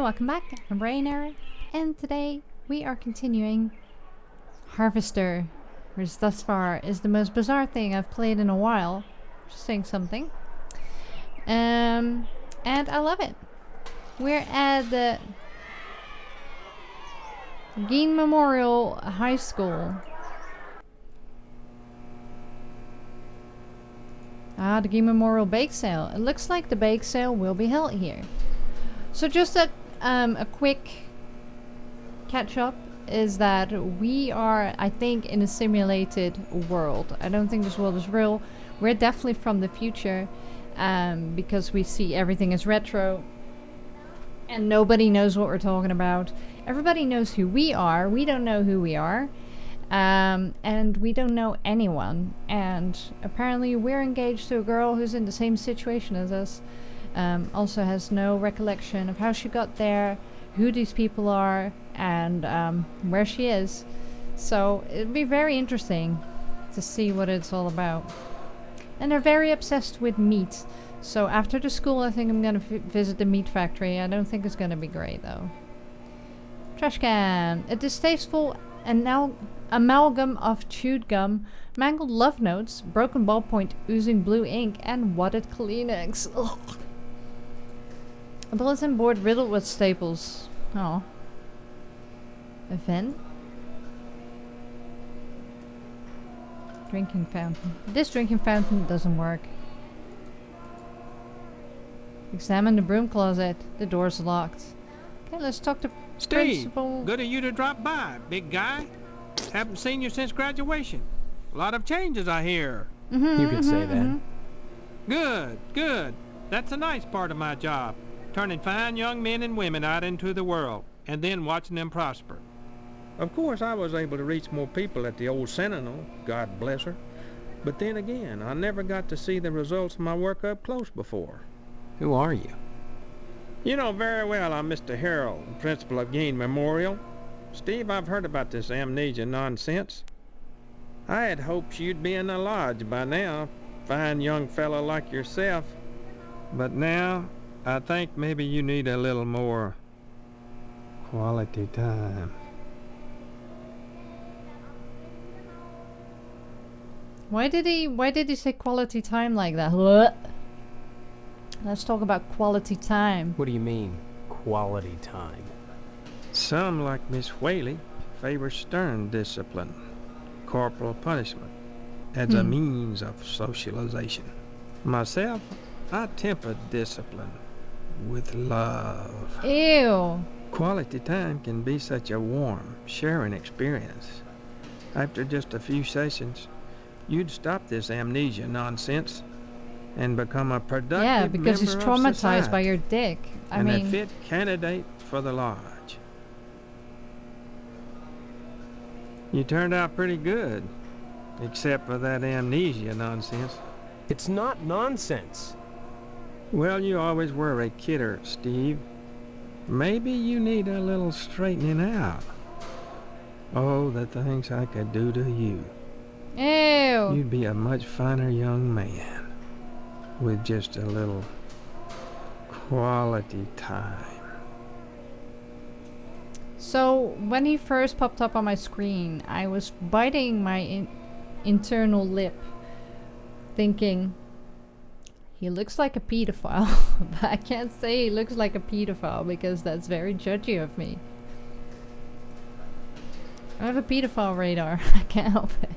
Hello, welcome back. I'm Brainerror, and today we are continuing Harvester, which thus far is the most bizarre thing I've played in a while. Just saying something. And I love it. We're at the Geen Memorial High School. Ah, the Geen Memorial Bake Sale. It looks like the bake sale will be held here. So just a quick catch up is that we are, I think, in a simulated world. I don't think this world is real. We're definitely from the future because we see everything as retro and nobody knows what we're talking about. Everybody knows who we are. We don't know who we are. And we don't know anyone. And apparently we're engaged to a girl who's in the same situation as us. Also has no recollection of how she got there, who these people are, and where she is. So it'd be very interesting to see what it's all about. And they're very obsessed with meat. So after the school, I think I'm gonna visit the meat factory. I don't think it's gonna be great though. Trash can. A distasteful and now amalgam of chewed gum, mangled love notes, broken ballpoint, oozing blue ink, and wadded Kleenex. Ugh. A bulletin board riddled with staples. Oh. A vent? Drinking fountain. This drinking fountain doesn't work. Examine the broom closet. The door's locked. Okay, let's talk to Principal. Good of you to drop by, big guy. Haven't seen you since graduation. A lot of changes, I hear. You could say that. Good, good. That's a nice part of my job. Turning fine young men and women out into the world, and then watching them prosper. Of course, I was able to reach more people at the old Sentinel, God bless her. But then again, I never got to see the results of my work up close before. Who are you? You know very well I'm Mr. Harold, principal of Geen Memorial. Steve, I've heard about this amnesia nonsense. I had hoped you'd be in the lodge by now, fine young fellow like yourself. But now, I think maybe you need a little more quality time. Why did he say quality time like that? What? Let's talk about quality time. What do you mean, quality time? Some, like Miss Whaley, favor stern discipline, corporal punishment, as a means of socialization. Myself, I temper discipline with love. Ew. Quality time can be such a warm, sharing experience. After just a few sessions, you'd stop this amnesia nonsense and become a productive Yeah, because he's member of traumatized society by your dick. I and mean, a fit candidate for the lodge. You turned out pretty good, except for that amnesia nonsense. It's not nonsense. Well, you always were a kidder, Steve. Maybe you need a little straightening out. Oh, the things I could do to you. ew. You'd be a much finer young man with just a little quality time. So when he first popped up on my screen, I was biting my internal lip, thinking, he looks like a pedophile. But I can't say he looks like a pedophile because that's very judgy of me. I have a pedophile radar. I can't help it.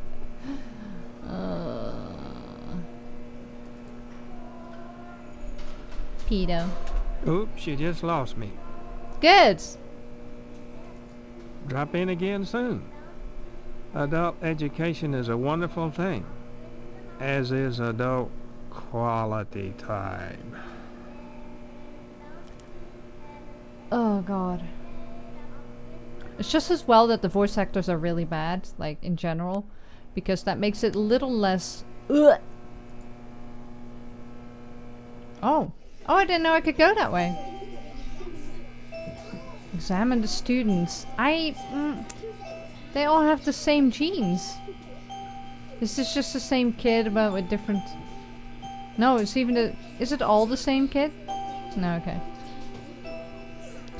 Pedo. Oops, you just lost me. Good. Drop in again soon. Adult education is a wonderful thing, as is adult quality time. Oh god. It's just as well that the voice actors are really bad, like in general, because that makes it a little less. Ugh. Oh, I didn't know I could go that way. Examine the students. They all have the same genes. This is just the same kid, but with different. No, it's even the. Is it all the same kid? No, okay.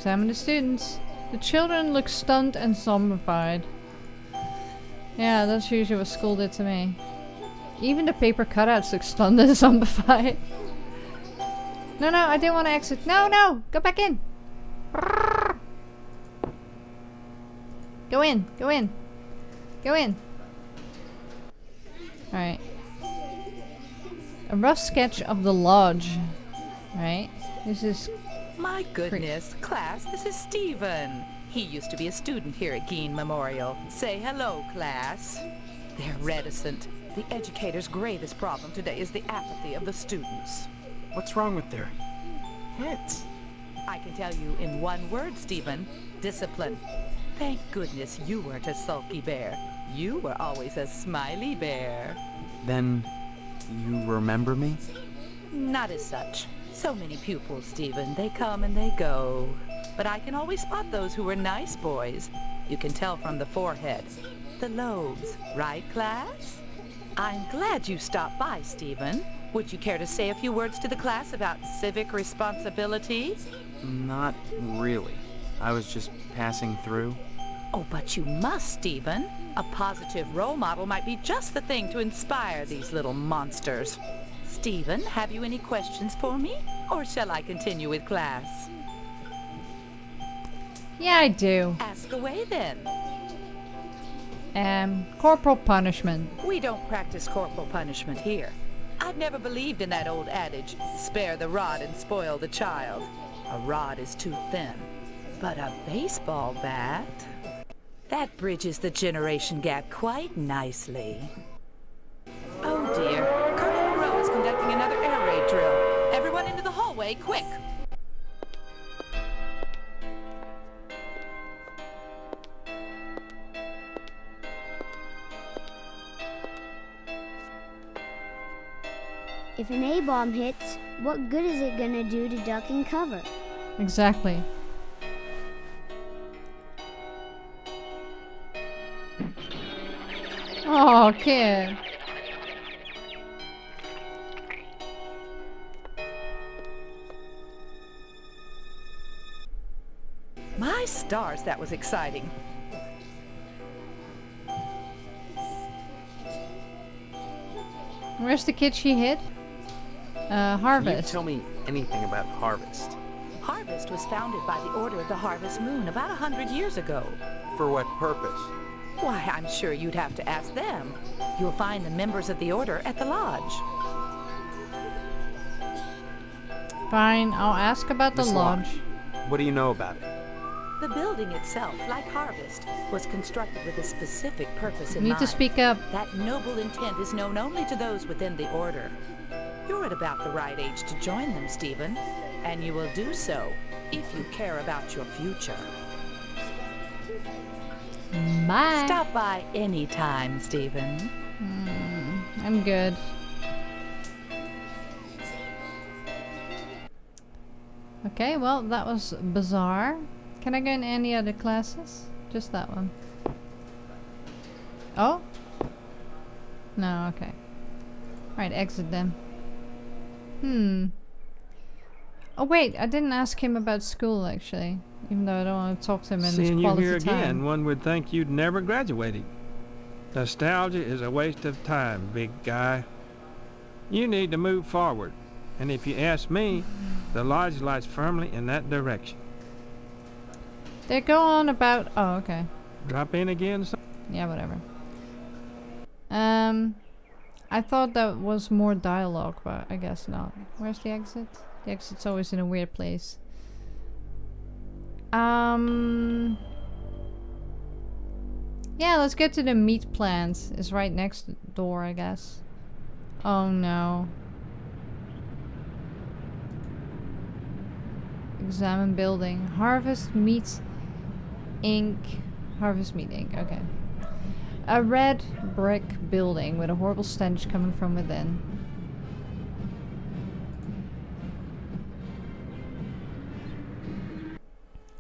Examine the students. The children look stunned and zombified. Yeah, that's usually what school did to me. Even the paper cutouts look stunned and zombified. No, no, I didn't want to exit. No, no! Go back in! Go in, go in. Go in. Alright. A rough sketch of the lodge. Right? This is... My goodness, class, this is Stephen. He used to be a student here at Geen Memorial. Say hello, class. They're reticent. The educator's greatest problem today is the apathy of the students. What's wrong with their heads? I can tell you in one word, Stephen. Discipline. Thank goodness you weren't a sulky bear. You were always a smiley bear. Then, you remember me? Not as such. So many pupils, Stephen. They come and they go. But I can always spot those who were nice boys. You can tell from the forehead. The lobes. Right, class? I'm glad you stopped by, Stephen. Would you care to say a few words to the class about civic responsibility? Not really. I was just passing through. Oh, but you must, Stephen. A positive role model might be just the thing to inspire these little monsters. Stephen, have you any questions for me? Or shall I continue with class? Yeah, I do. Ask away then. Corporal punishment. We don't practice corporal punishment here. I've never believed in that old adage, spare the rod and spoil the child. A rod is too thin. But a baseball bat? That bridges the generation gap quite nicely. Oh dear. Colonel Moreau is conducting another air raid drill. Everyone into the hallway, quick! If an A-bomb hits, what good is it gonna do to duck and cover? Exactly. Oh, kid. My stars, that was exciting. Where's the kid she hit? Can you Harvest. tell me anything about Harvest? Harvest was founded by the Order of the Harvest Moon about 100 years ago. For what purpose? Why, I'm sure you'd have to ask them. You'll find the members of the Order at the lodge. Fine, I'll ask about the Miss lodge. What do you know about it? The building itself, like Harvest, was constructed with a specific purpose You in need mind. to speak up. That noble intent is known only to those within the Order. You're at about the right age to join them, Stephen, and you will do so if you care about your future. Bye. Stop by anytime, Stephen. I'm good. Okay, well, that was bizarre. Can I go in any other classes? Just that one. Oh? No, okay. Alright, exit them. Oh wait, I didn't ask him about school actually. Even though I don't want to talk to him in his Seeing you quality here time. again, one would think you'd never graduated. Nostalgia is a waste of time, big guy. You need to move forward. And if you ask me, the lodge lies firmly in that direction. They go on about... Oh, okay. Drop in again, son? Yeah, whatever. I thought that was more dialogue, but I guess not. Where's the exit? The exit's always in a weird place. Yeah, let's get to the meat plant. It's right next door, I guess. Oh no. Examine building. Harvest Meat Inc. Harvest Meat Inc. Okay. A red brick building with a horrible stench coming from within.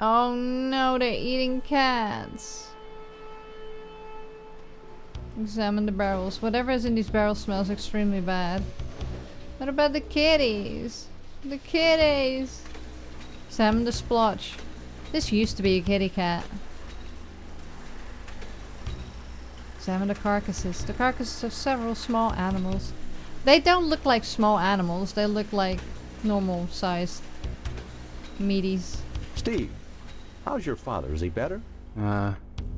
Oh no, they're eating cats. Examine the barrels. Whatever is in these barrels smells extremely bad. What about the kitties? The kitties! Examine the splotch. This used to be a kitty cat. Examine the carcasses. The carcasses of several small animals. They don't look like small animals. They look like normal sized meaties. Steve, how's your father? Is he better?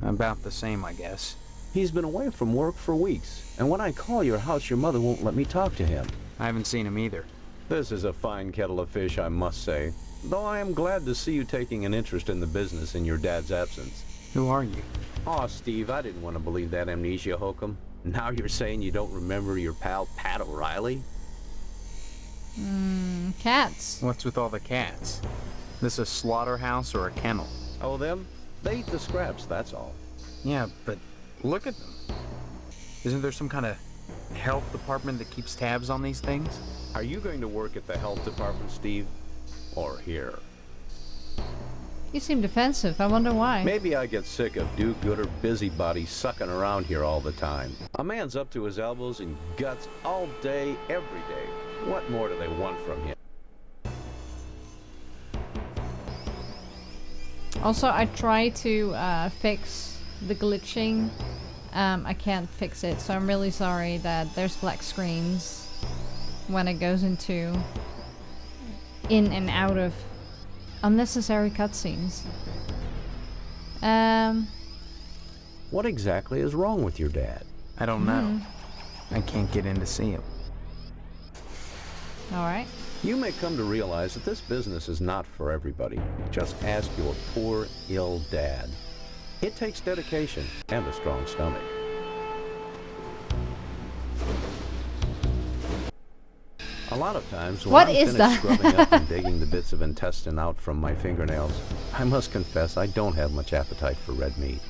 About the same, I guess. He's been away from work for weeks, and when I call your house, your mother won't let me talk to him. I haven't seen him either. This is a fine kettle of fish, I must say, though I am glad to see you taking an interest in the business in your dad's absence. Who are you? Aw, Steve, I didn't want to believe that amnesia hokum. Now you're saying you don't remember your pal Pat O'Reilly? Cats. What's with all the cats? This a slaughterhouse or a kennel? Oh, them? They eat the scraps, that's all. Yeah, but look at them. Isn't there some kind of health department that keeps tabs on these things? Are you going to work at the health department, Steve? Or here? You seem defensive. I wonder why. Maybe I get sick of do-gooder busybodies sucking around here all the time. A man's up to his elbows in guts all day, every day. What more do they want from him? Also, I try to fix the glitching. I can't fix it, so I'm really sorry that there's black screens when it goes into in and out of unnecessary cutscenes. What exactly is wrong with your dad? I don't know. I can't get in to see him. Alright. You may come to realize that this business is not for everybody. Just ask your poor, ill dad. It takes dedication and a strong stomach. A lot of times when What I'm is finished that? scrubbing up and digging the bits of intestine out from my fingernails, I must confess I don't have much appetite for red meat.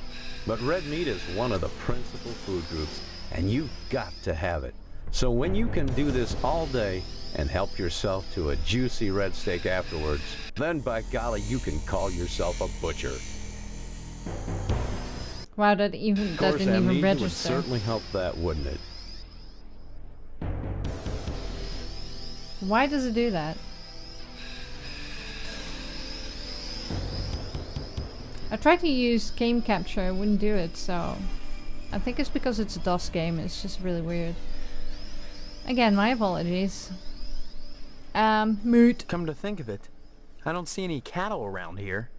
But red meat is one of the principal food groups, and you've got to have it. So when you can do this all day and help yourself to a juicy red steak afterwards, then by golly, you can call yourself a butcher. Wow, that Of didn't course, even amnesia would register. certainly help that, wouldn't it? Why does it do that? I tried to use game capture, it wouldn't do it, so I think it's because it's a DOS game, it's just really weird. Again, my apologies. Moot. Come to think of it, I don't see any cattle around here.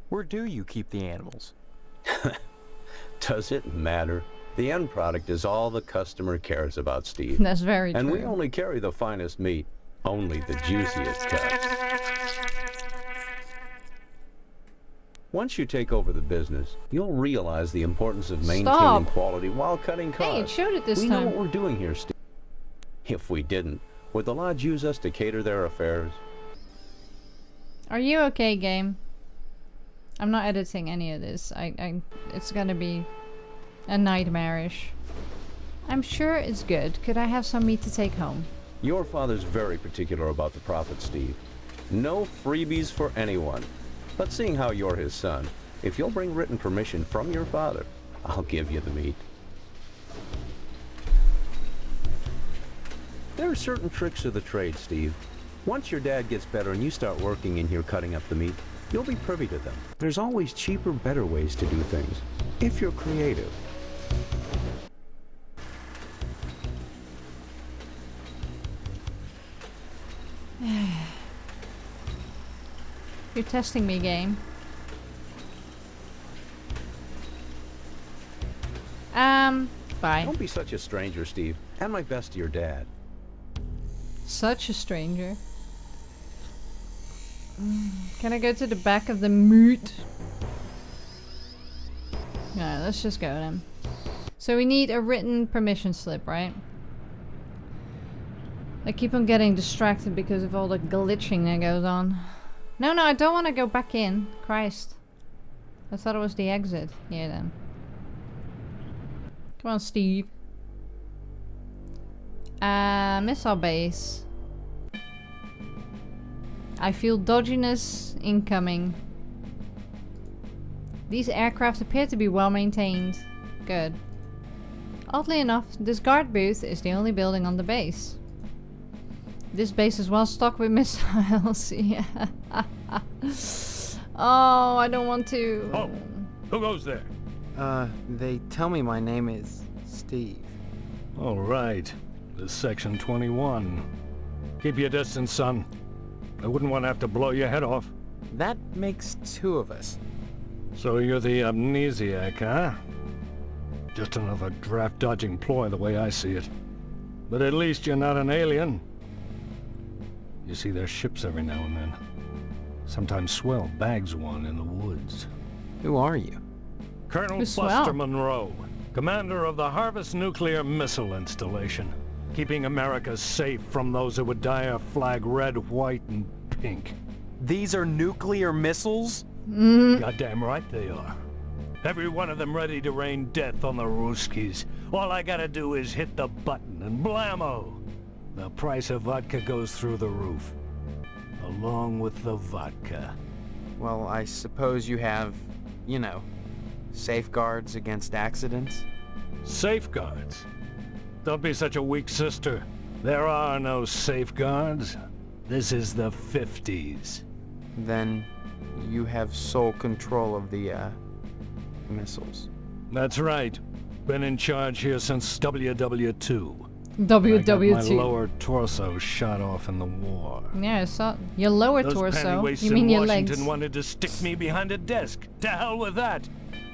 Where do you keep the animals? Does it matter? The end product is all the customer cares about, Steve. That's very true. And we only carry the finest meat, only the juiciest cuts. Once you take over the business, you'll realize the importance of maintaining Stop. quality while cutting costs. Hey, it showed it this we know time. what we're doing here, Steve. If we didn't, would the lodge use us to cater their affairs? Are you okay, game? I'm not editing any of this. It's gonna be a nightmarish. I'm sure it's good. Could I have some meat to take home? Your father's very particular about the profit, Steve. No freebies for anyone. But seeing how you're his son, if you'll bring written permission from your father, I'll give you the meat. There are certain tricks of the trade, Steve. Once your dad gets better and you start working in here cutting up the meat, you'll be privy to them. There's always cheaper, better ways to do things, if you're creative. You're testing me, game. Bye. Don't be such a stranger, Steve. And my best to your dad. Such a stranger. Can I go to the back of the moot? No, let's just go then. So we need a written permission slip, right? I keep on getting distracted because of all the glitching that goes on. No, I don't want to go back in. Christ. I thought it was the exit. Yeah, then. Come on, Steve. Missile base. I feel dodginess incoming. These aircraft appear to be well maintained. Good. Oddly enough, this guard booth is the only building on the base. This base is well stocked with missiles. Yeah. Oh, I don't want to. Oh, who goes there? They tell me my name is Steve. All right. This is Section 21. Keep your distance, son. I wouldn't want to have to blow your head off. That makes 2 of us. So you're the amnesiac, huh? Just another draft-dodging ploy the way I see it. But at least you're not an alien. You see their ships every now and then. Sometimes Swell bags one in the woods. Who are you? Colonel Who's Buster Swell? Monroe, commander of the Harvest Nuclear Missile Installation, keeping America safe from those who would dye our flag red, white, and pink. These are nuclear missiles? Goddamn right they are. Every one of them ready to rain death on the Ruskies. All I gotta do is hit the button and blammo! The price of vodka goes through the roof. Along with the vodka. Well, I suppose you have, you know, safeguards against accidents? Safeguards? Don't be such a weak sister. There are no safeguards. This is the 50s. Then you have sole control of the, missiles. That's right. Been in charge here since WW2. I got my WW2. lower torso shot off in the war. Yeah, I saw your lower Those torso. pantywaists You in mean your Washington legs? wanted to stick me behind a desk. To hell with that.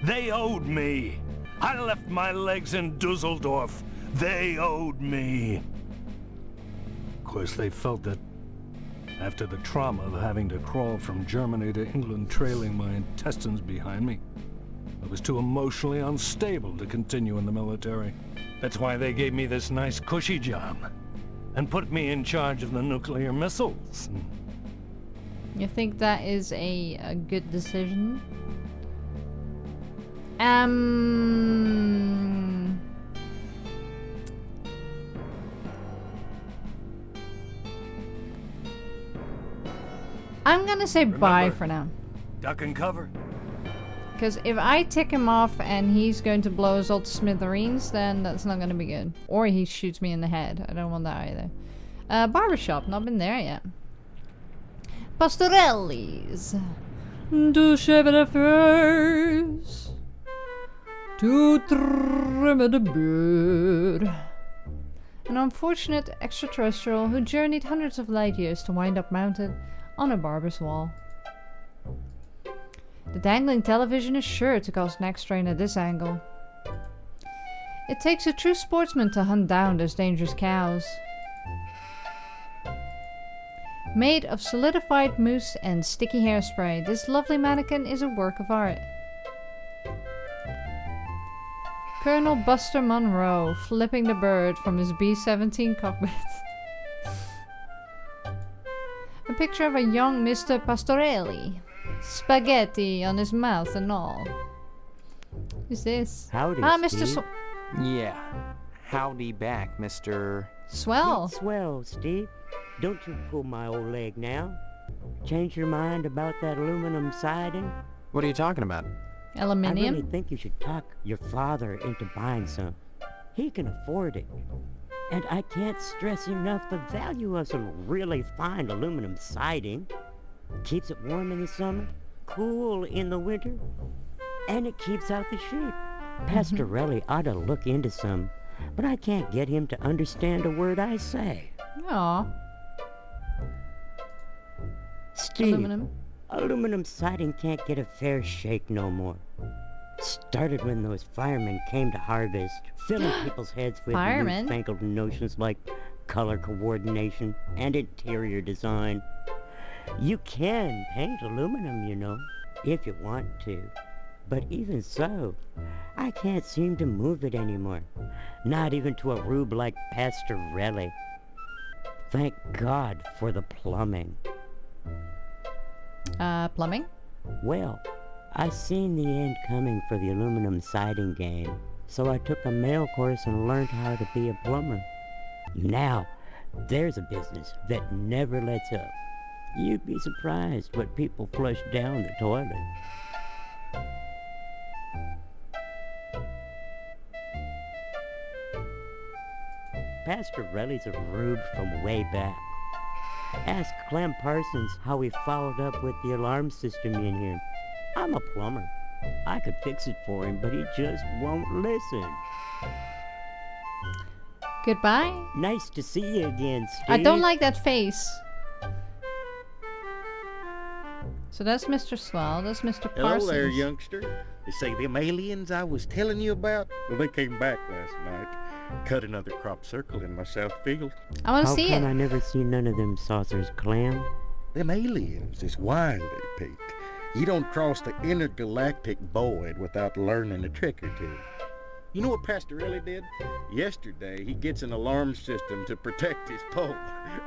They owed me. I left my legs in Dusseldorf. They owed me. Of course, they felt that after the trauma of having to crawl from Germany to England trailing my intestines behind me, I was too emotionally unstable to continue in the military. That's why they gave me this nice cushy job and put me in charge of the nuclear missiles. You think that is a good decision? I'm gonna say bye Remember- for now. Duck and cover. Because if I tick him off and he's going to blow us all to smithereens, then that's not going to be good. Or he shoots me in the head. I don't want that either. Barbershop, not been there yet. Pastorelli's. To shave the face. To trim the beard. An unfortunate extraterrestrial who journeyed hundreds of light years to wind up mounted on a barber's wall. The dangling television is sure to cause neck strain at this angle. It takes a true sportsman to hunt down those dangerous cows. Made of solidified mousse and sticky hairspray, this lovely mannequin is a work of art. Colonel Buster Monroe flipping the bird from his B-17 cockpit. A picture of a young Mr. Pastorelli. Spaghetti on his mouth and all. Who's this? Howdy, Mr. Steve. Yeah. Howdy back, Mr. Swell. Swell, Steve. Don't you pull my old leg now. Change your mind about that aluminum siding? What are you talking about? I Aluminium. really think you should talk your father into buying some. He can afford it. And I can't stress enough the value of some really fine aluminum siding. Keeps it warm in the summer, cool in the winter, and it keeps out the sheep. Pastorelli ought to look into some, but I can't get him to understand a word I say. Aw. Steve, Aluminum. aluminum siding can't get a fair shake no more. Started when those firemen came to harvest, filling people's heads with Firemen? newfangled notions like color coordination and interior design. You can paint aluminum, you know, if you want to. But even so, I can't seem to move it anymore. Not even to a rube like Pastorelli. Thank God for the plumbing. Plumbing? Well, I seen the end coming for the aluminum siding game, so I took a mail course and learned how to be a plumber. Now, there's a business that never lets up. You'd be surprised what people flush down the toilet. Pastorelli's a rube from way back. Ask Clem Parsons how he followed up with the alarm system in here. I'm a plumber. I could fix it for him, but he just won't listen. Goodbye. Nice to see you again, Steve. I don't like that face. So that's Mr. Swell, that's Mr. Parsons. Hello there, youngster. You see, them aliens I was telling you about? Well, they came back last night. Cut another crop circle in my south field. I want to see How come it. I never seen none of them saucers, Clem? Them aliens is wily, Pete. You don't cross the intergalactic void without learning a trick or two. You know what Pastorelli did? Yesterday, he gets an alarm system to protect his pole.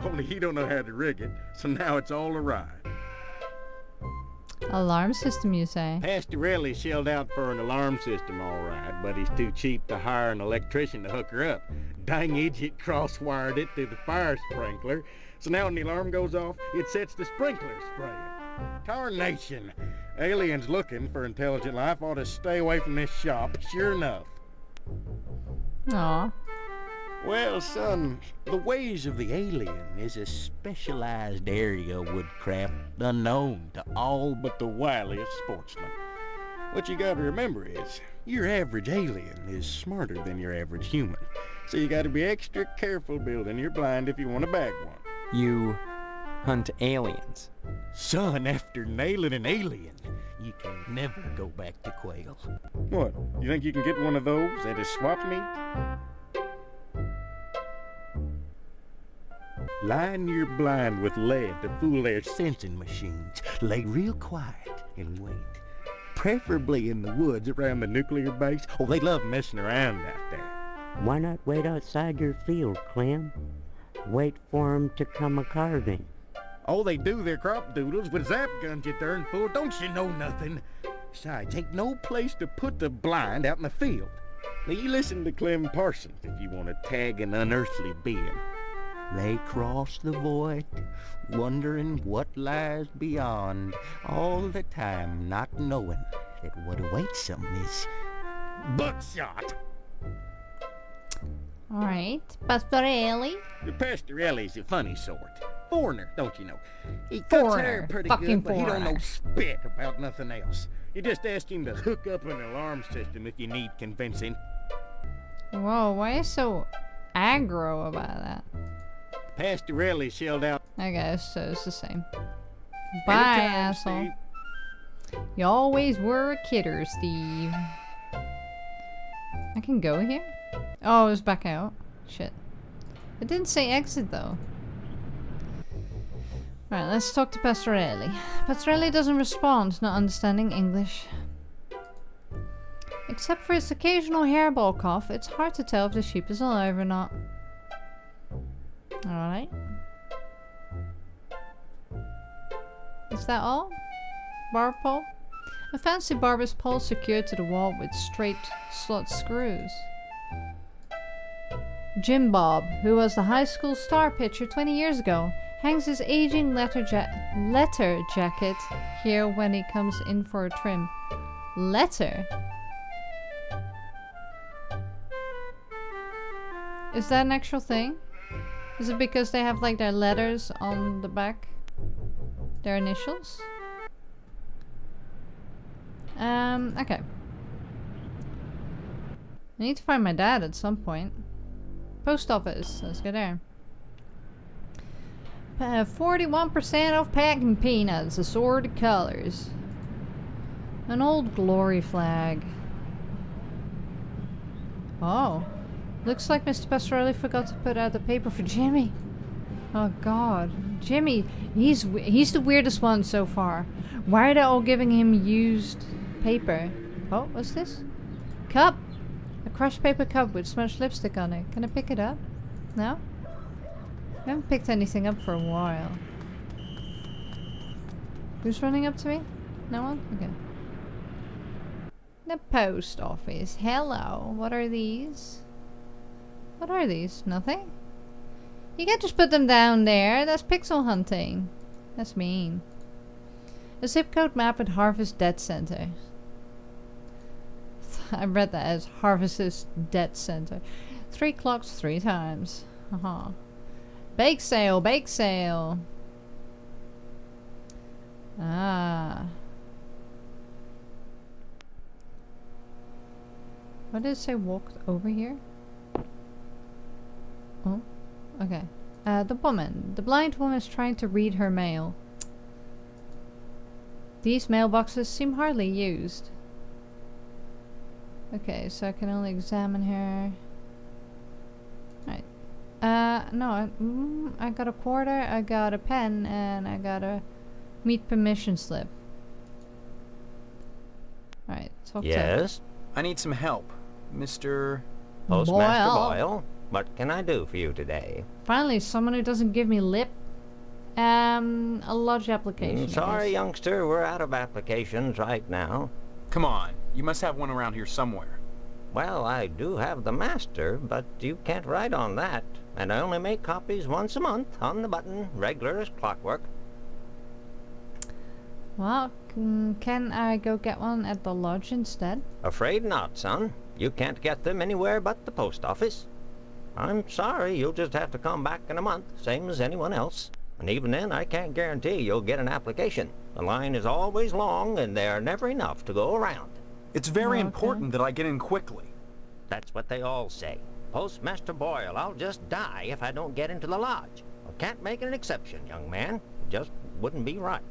Only he don't know how to rig it, so now it's all awry. Alarm system, you say? Pastorelli shelled out for an alarm system, all right, but he's too cheap to hire an electrician to hook her up. Dang idiot cross-wired it to the fire sprinkler, so now when the alarm goes off, it sets the sprinkler spraying. Tarnation! Aliens looking for intelligent life ought to stay away from this shop, sure enough. Aw. Well, son, the ways of the alien is a specialized area of woodcraft unknown to all but the wiliest sportsmen. What you gotta remember is, your average alien is smarter than your average human, so you gotta be extra careful building your blind if you want to bag one. You hunt aliens. Son, after nailing an alien, you can never go back to quail. What, you think you can get one of those at a swap meet? Line your blind with lead to fool their sensing machines. Lay real quiet and wait. Preferably in the woods around the nuclear base. Oh, they love messing around out there. Why not wait outside your field, Clem? Wait for 'em to come a-carving. Oh, they do their crop doodles with zap guns, you darn fool. Don't you know nothing? Besides, ain't no place to put the blind out in the field. Now, you listen to Clem Parsons if you want to tag an unearthly being. They cross the void, wondering what lies beyond, all the time not knowing that what awaits them is buckshot. Alright. Pastorelli. The Pastorelli's a funny sort. Foreigner, don't you know? He cuts Foreigner. hair pretty Fucking good, but he don't foreigner. know spit about nothing else. You just ask him to hook up an alarm system if you need convincing. Whoa, why are you so aggro about that? Pastorelli shelled out. I guess so, it's the same. Bye, Anytime, asshole. Steve. You always were a kidder, Steve. I can go here? Oh, it was back out. Shit. It didn't say exit though. Alright, let's talk to Pastorelli. Pastorelli doesn't respond, not understanding English. Except for its occasional hairball cough, it's hard to tell if the sheep is alive or not. Alright. Is that all? Barb pole? A fancy barber's pole secured to the wall with straight slot screws. Jim Bob, who was the high school star pitcher 20 years ago, hangs his aging letter jacket here when he comes in for a trim. Letter? Is that an actual thing? Is it because they have like their letters on the back? Their initials? Okay. I need to find my dad at some point. Post office. Let's go there. 41% of packing peanuts, assorted colors. An old glory flag. Oh. Looks like Mr. Pastorelli forgot to put out the paper for Jimmy. Oh god. Jimmy, he's the weirdest one so far. Why are they all giving him used paper? Oh, what's this? Cup! A crushed paper cup with smudged lipstick on it. Can I pick it up? No? I haven't picked anything up for a while. Who's running up to me? No one? Okay. The post office. Hello. What are these? What are these? Nothing? You can't just put them down there. That's pixel hunting. That's mean. A zip code map at Harvest Debt Center. I read that as Harvest's Debt Center. 3 clocks 3 times. Haha. Bake sale, bake sale. Ah. What did it say? Walked over here? Oh, okay. The woman. The blind woman is trying to read her mail. These mailboxes seem hardly used. Okay, so I can only examine her. Right. No, I got a quarter, I got a pen, and I got a meet permission slip. Alright, talk to Yes? I need some help, Mr. Postmaster Boyle. Boyle, what can I do for you today? Finally, someone who doesn't give me lip. A lodge application. I Sorry, guess. youngster, we're out of applications right now. Come on, you must have one around here somewhere. Well, I do have the master, but you can't write on that. And I only make copies once a month, on the button, regular as clockwork. Well, can I go get one at the lodge instead? Afraid not, son. You can't get them anywhere but the post office. I'm sorry, you'll just have to come back in a month, same as anyone else. And even then, I can't guarantee you'll get an application. The line is always long, and there are never enough to go around. It's very Okay. important that I get in quickly. That's what they all say. Postmaster Boyle, I'll just die if I don't get into the lodge. I can't make an exception, young man. Just wouldn't be right.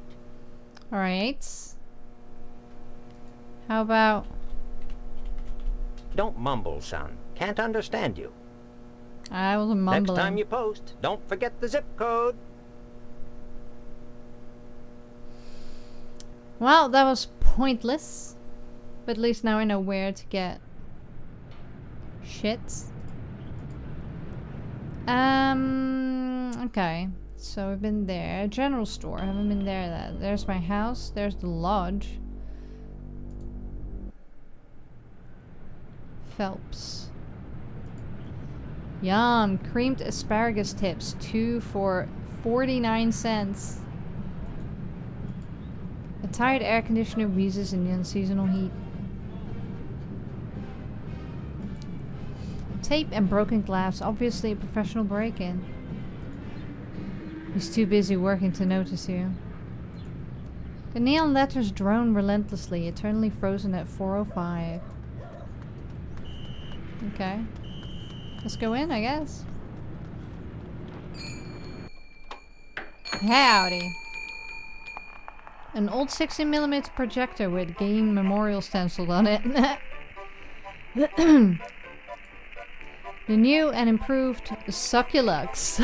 Alright. How about... Don't mumble, son. Can't understand you. I wasn't mumbling. Next time you post, don't forget the zip code. Well, that was pointless. But at least now I know where to get shit. Okay. So we've been there. General store. I haven't been there yet. There's my house. There's the lodge. Phelps. Yum. Creamed asparagus tips. 2 for 49 cents. A tired air conditioner wheezes in the unseasonal heat. Tape and broken glass. Obviously a professional break-in. He's too busy working to notice you. The neon letters drone relentlessly, eternally frozen at 4:05. Okay. Let's go in, I guess. Howdy. An old 16mm projector with game memorial stenciled on it. The new and improved Succulux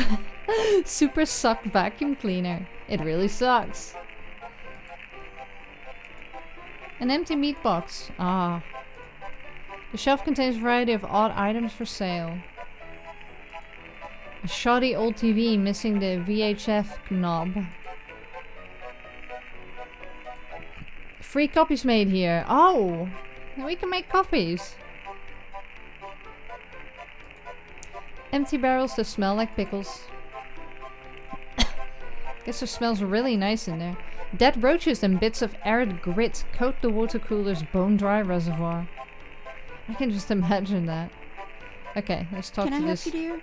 Super Suck Vacuum Cleaner. It really sucks. An empty meat box. Ah. The shelf contains a variety of odd items for sale. A shoddy old TV missing the VHF knob. Free copies made here. Oh! We can make copies. Empty barrels that smell like pickles. Guess it smells really nice in there. Dead roaches and bits of arid grit coat the water cooler's bone-dry reservoir. I can just imagine that. Okay, let's talk Can to I this. help you, dear?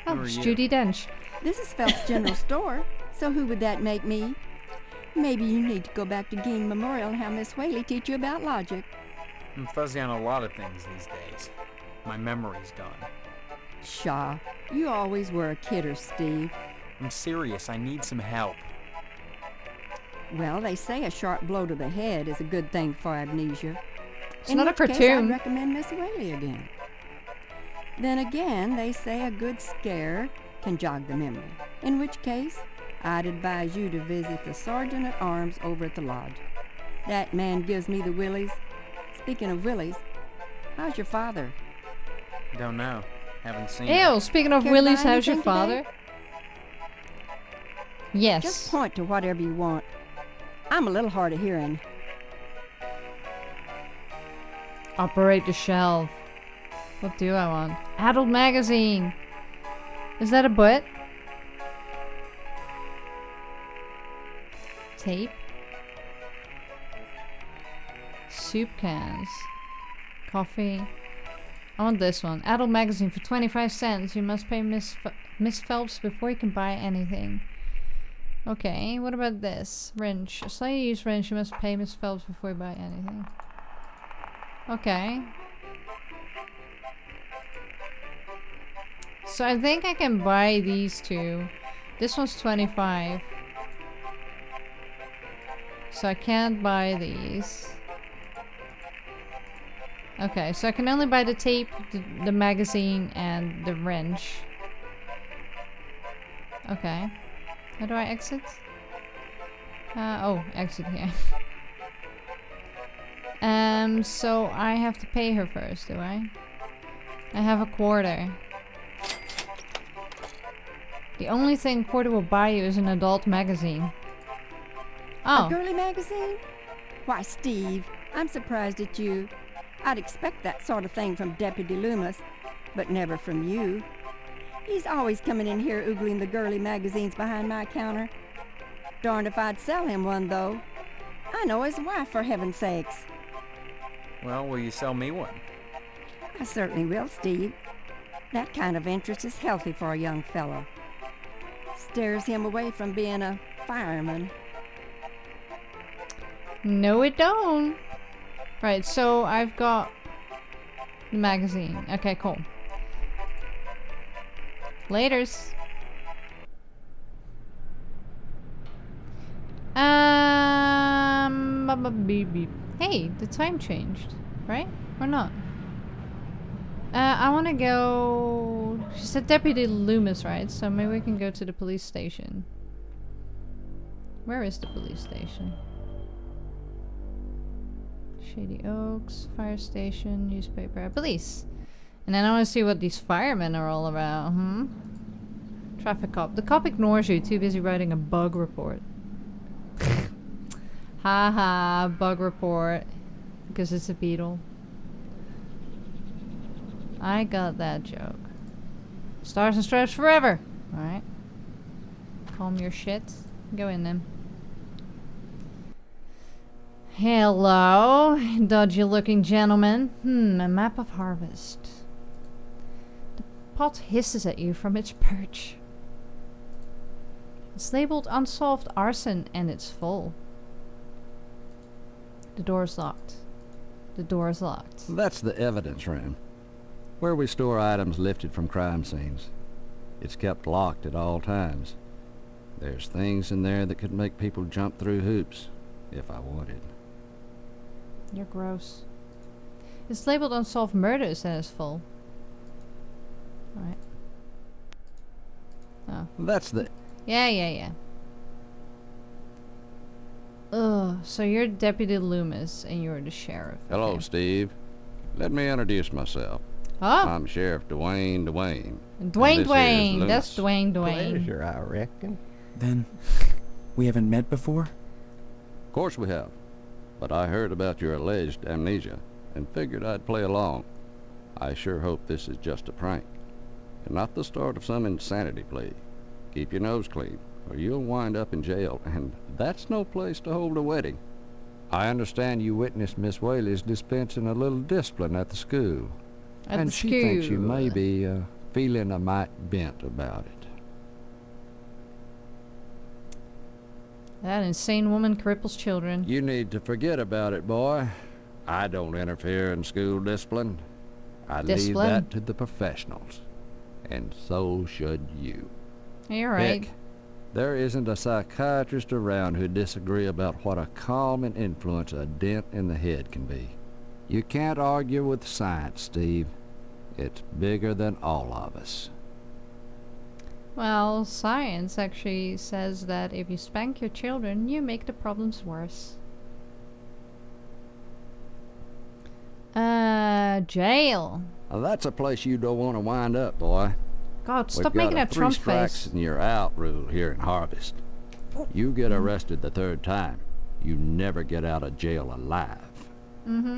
Oh, Who are it's you? Judy Dench. This is Phelps General Store, so who would that make me? Maybe you need to go back to Gein Memorial and have Miss Whaley teach you about logic. I'm fuzzy on a lot of things these days. My memory's gone. Pshaw, you always were a kidder, Steve. I'm serious, I need some help. Well, they say a sharp blow to the head is a good thing for amnesia. It's In not a which case, cartoon. I'd recommend Miss Whaley again. Then again, they say a good scare can jog the memory. In which case, I'd advise you to visit the Sergeant at Arms over at the lodge. That man gives me the willies. Speaking of willies, how's your father? Don't know. Haven't seen Ew, it. speaking of Care to buy Willy's, how's your anything father? today? Yes. Just point to whatever you want. I'm a little hard of hearing. Operate the shelf. What do I want? Adult magazine. Is that a butt? Tape. Soup cans. Coffee. I want this one. Adult magazine for 25 cents. You must pay Miss Phelps before you can buy anything. Okay, what about this? Wrench. A slightly used wrench, you must pay Miss Phelps before you buy anything. Okay. So I think I can buy these two. This one's 25. So I can't buy these. Okay, so I can only buy the tape, the magazine, and the wrench. Okay. How do I exit? Oh, exit here. So I have to pay her first, do I? I have a quarter. The only thing quarter will buy you is an adult magazine. Oh. A girly magazine? Why, Steve, I'm surprised at you. I'd expect that sort of thing from Deputy Loomis, but never from you. He's always coming in here oogling the girly magazines behind my counter. Darned if I'd sell him one, though. I know his wife, for heaven's sakes. Well, will you sell me one? I certainly will, Steve. That kind of interest is healthy for a young fellow. Steers him away from being a fireman. No, it don't. Right, so I've got the magazine. Okay, cool. Laters. Hey, the time changed, right? Or not? I want to go... She said Deputy Loomis, right? So maybe we can go to the police station. Where is the police station? Shady Oaks, fire station, newspaper, police. And then I want to see what these firemen are all about, Traffic cop. The cop ignores you, too busy writing a bug report. Haha, bug report. Because it's a beetle. I got that joke. Stars and stripes forever! Alright. Calm your shit. Go in then. Hello, dodgy looking gentleman. A map of harvest. The pot hisses at you from its perch. It's labeled unsolved arson and it's full. The door's locked. The door's locked. That's the evidence room, where we store items lifted from crime scenes. It's kept locked at all times. There's things in there that could make people jump through hoops, if I wanted. You're gross. It's labeled unsolved murders and it's full. Alright. Oh. That's the... Yeah. Ugh, so you're Deputy Loomis and you're the sheriff. Hello, Okay. Steve. Let me introduce myself. Oh. I'm Sheriff Dwayne. Dwayne. Loomis. That's Dwayne. Pleasure, I reckon. Then, we haven't met before? Of course we have. But I heard about your alleged amnesia and figured I'd play along. I sure hope this is just a prank and not the start of some insanity plea. Keep your nose clean or you'll wind up in jail, and that's no place to hold a wedding. I understand you witnessed Miss Whaley's dispensing a little discipline at the school. And she thinks you may be feeling a mite bent about it. That insane woman cripples children. You need to forget about it, boy. I don't interfere in school discipline. I leave that to the professionals. And so should you. You're right. Heck, there isn't a psychiatrist around who'd disagree about what a calming influence a dent in the head can be. You can't argue with science, Steve. It's bigger than all of us. Well, science actually says that if you spank your children, you make the problems worse. Jail. Now, that's a place you don't want to wind up, boy. God, stop making that Trump We've got a 3 strikes face. and you're out rule here in Harvest. You get arrested the 3rd time, you never get out of jail alive.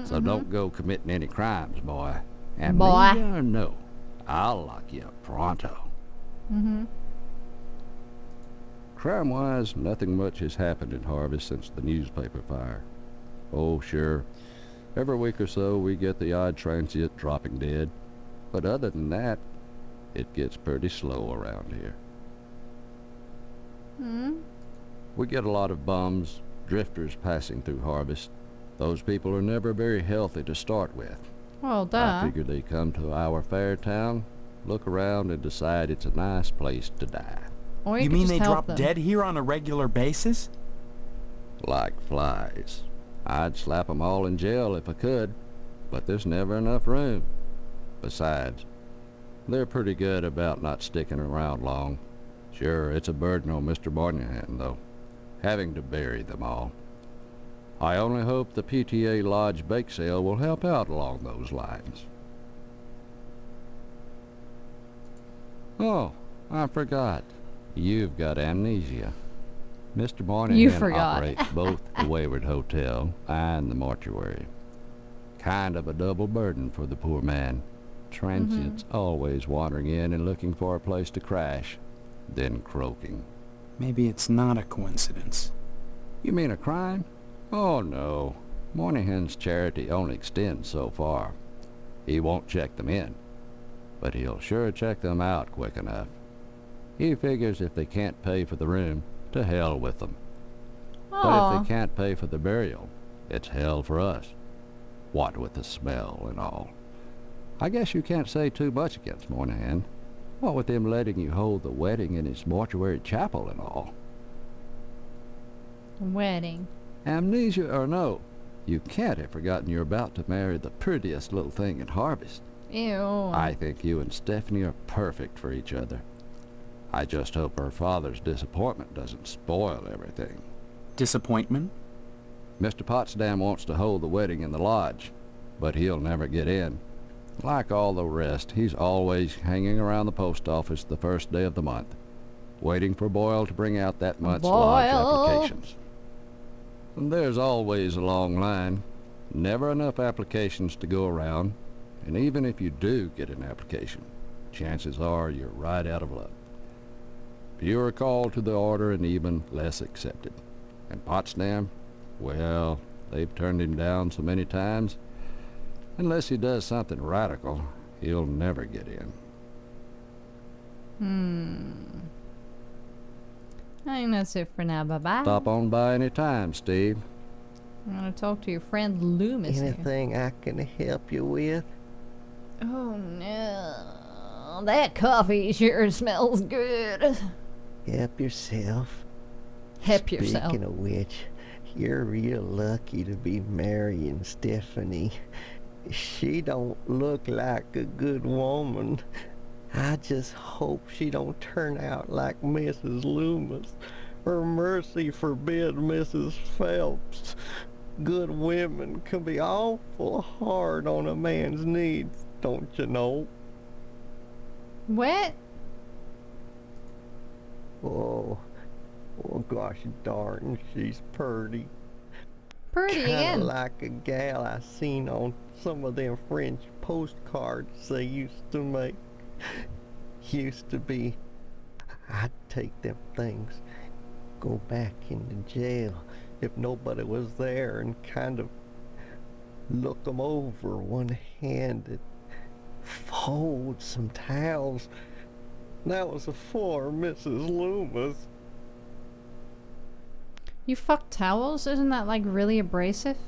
So don't go committing any crimes, boy. And Boy. me or no, I'll lock you up pronto. Crime-wise, nothing much has happened in Harvest since the newspaper fire. Oh, sure. Every week or so, we get the odd transient dropping dead. But other than that, it gets pretty slow around here. We get a lot of bums, drifters passing through Harvest. Those people are never very healthy to start with. Well, duh. I figure they come to our fair town, look around, and decide it's a nice place to die. Or You could mean just they help drop them. dead here on a regular basis? Like flies. I'd slap 'em all in jail if I could, but there's never enough room. Besides, they're pretty good about not sticking around long. Sure, it's a burden on Mr. Moynihan, though, having to bury them all. I only hope the PTA Lodge bake sale will help out along those lines. Oh, I forgot. You've got amnesia. Mr. Moynihan forgot. operates both the Wayward Hotel and the mortuary. Kind of a double burden for the poor man. Transients always wandering in and looking for a place to crash, then croaking. Maybe it's not a coincidence. You mean a crime? Oh, no. Moynihan's charity only extends so far. He won't check them in, but he'll sure check them out quick enough. He figures if they can't pay for the room, to hell with them. But if they can't pay for the burial, it's hell for us. What with the smell and all. I guess you can't say too much against Moynihan. What with him letting you hold the wedding in his mortuary chapel and all. Wedding. Amnesia or no, you can't have forgotten you're about to marry the prettiest little thing in Harvest. Ew. I think you and Stephanie are perfect for each other. I just hope her father's disappointment doesn't spoil everything. Disappointment? Mr. Potsdam wants to hold the wedding in the lodge, but he'll never get in. Like all the rest, he's always hanging around the post office the first day of the month, waiting for Boyle to bring out that month's lodge applications. And there's always a long line, never enough applications to go around, and even if you do get an application, chances are you're right out of luck. Fewer called to the order and even less accepted. And Potsdam, well, they've turned him down so many times, unless he does something radical, he'll never get in. I think that's it for now. Bye-bye. Stop on by any time, Steve. I'm going to talk to your friend Loomis here. Anything I can help you with? Oh, no. That coffee sure smells good. Help yourself. Help yourself. Speaking of which, you're real lucky to be marrying Stephanie. She don't look like a good woman. I just hope she don't turn out like Mrs. Loomis, or mercy forbid Mrs. Phelps. Good women can be awful hard on a man's needs, don't you know? What? Oh gosh darn, she's purty. Purty again. Kinda like a gal I seen on some of them French postcards they used to make. Used to be, I'd take them things, go back into jail if nobody was there and kind of look 'em over one-handed, fold some towels. That was afore Mrs. Loomis. You fuck towels? Isn't that like really abrasive?